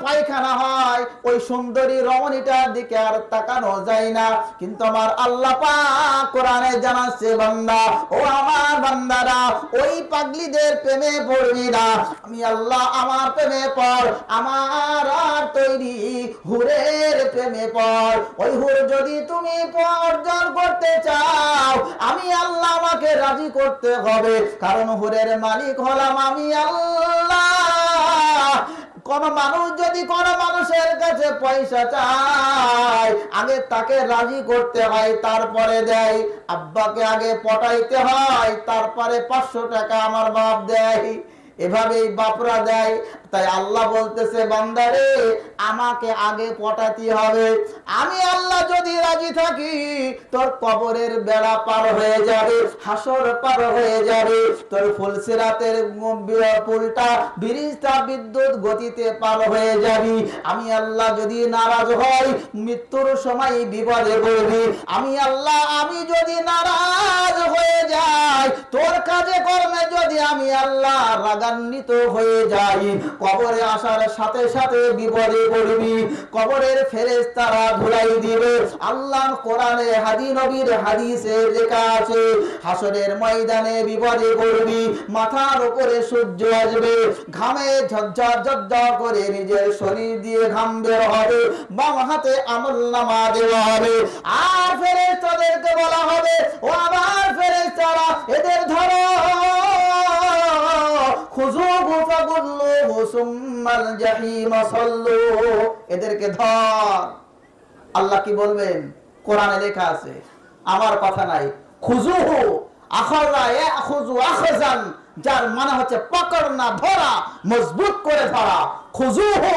পায়খানা হয় ওই সুন্দরী রমণীটার দিকে আর তাকানো যায় না। কিন্তু আমার আল্লাহ পাক কোরআনে জানাচ্ছে, বান্দা ও আমার বান্দারা, ওই পাগলিদের প্রেমে পড়বি না, আমি আল্লাহ আমার প্রেমে পড়, আমার আর তৈরি হুরের প্রেমে পড়। ওই হুর যদি তুমি অর্জন করতে চাও, আমি আল্লাহ আমাকে রাজি করতে হবে, কারণ হুরের মালিক হলাম আমি আল্লাহ। কোন মানুষ যদি কোন মানুষের কাছে পয়সা চায়, আগে তাকে রাজি করতে হয়, তারপরে দেয়। আব্বাকে আগে পটাইতে হয়, তারপরে 500 টাকা আমার বাপ দেয়। এভাবেই বাপরা দেয়। তাই আল্লাহ বলতেছে, বান্দারে আমাকে আগে পটাতে হবে। আমি আল্লাহ যদি রাজি থাকি, তোর কবরের বেড়া পার হয়ে যাবে, হাসর পার হয়ে যাবে, তোর ফুলসিরাতের পুলটা ব্রিজটা বিদ্যুৎ গতিতে পার হয়ে যাবি। আমি আল্লাহ যদি নারাজ হই, মৃত্যুর সময় বিপদে পড়বি। আমি আল্লাহ আমি যদি নারাজ হয়ে যাই, তোর কাজে কর্মে যদি আমি আল্লাহ রাগান্বিত হয়ে যাই, কবরে আসার সাথে সাথে বিপদে পড়বি। কবরের ফেরেশতারা ধুলাই দিবে। আল্লাহর কোরআনে নবীর হাদিসে লেখা আছে, হাসরের ময়দানে বিপদে পড়বি, মাথার উপরে সূর্য আসবে, ঘামে ঝরঝর ঝরঝর করে নিজের শরীর দিয়ে ঘাম বের হবে, বাম হাতে আমলনামা দেওয়া হবে। আর ফেরেশতাদেরকে বলা হবে, ও আমার ফেরেশতারা, এদের ধরো, খুযুহু ফাগুল্লুহু সুম্মাল জাহিম সাল্লু, এদেরকে ধর। আল্লাহ কি বলবেন? কোরআনে লেখা আছে, আমার কথা নাই। খুযুহু আখাযা ইয়াখুযু আখযান, যার মানে হচ্ছে পকড় না, ধরা, মজবুত করে ধরা। খুযুহু,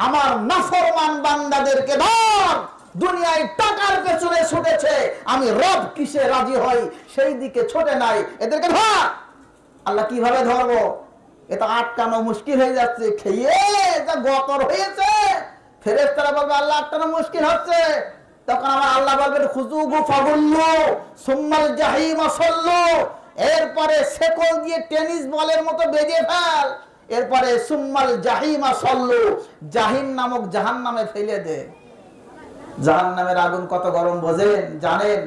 আমার নাফরমান বান্দাদেরকে ধর। দুনিয়ায় টাকার পেছনে ছুটেছে, আমি রব কিসে রাজি হই সেই দিকে ছোটে নাই, এদেরকে ধর। আল্লাহ কিভাবে ধরবো? এটা আটকানো মুশকিল হয়ে যাচ্ছে, খেয়ে যা গতর হয়েছে। ফেরেশতারা বলবে, আল্লাহ আটকানো মুশকিল হচ্ছে। তখন আমার আল্লাহ বলবেন, খুযুহু ফাগুল্লু সুম্মাল জাহিম সাল্লু, এরপরে শেকল দিয়ে টেনিস বলের মতো বেজে ফেল। এরপরে সুম্মাল জাহিম সাল্লু, জাহিম নামক জাহান্নামে ফেলে দে। জাহান্নামের আগুন কত গরম বোঝেন, জানেন?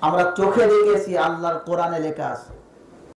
আমরা চোখে দেখেছি, আল্লাহর কোরআনে লেখা আছে।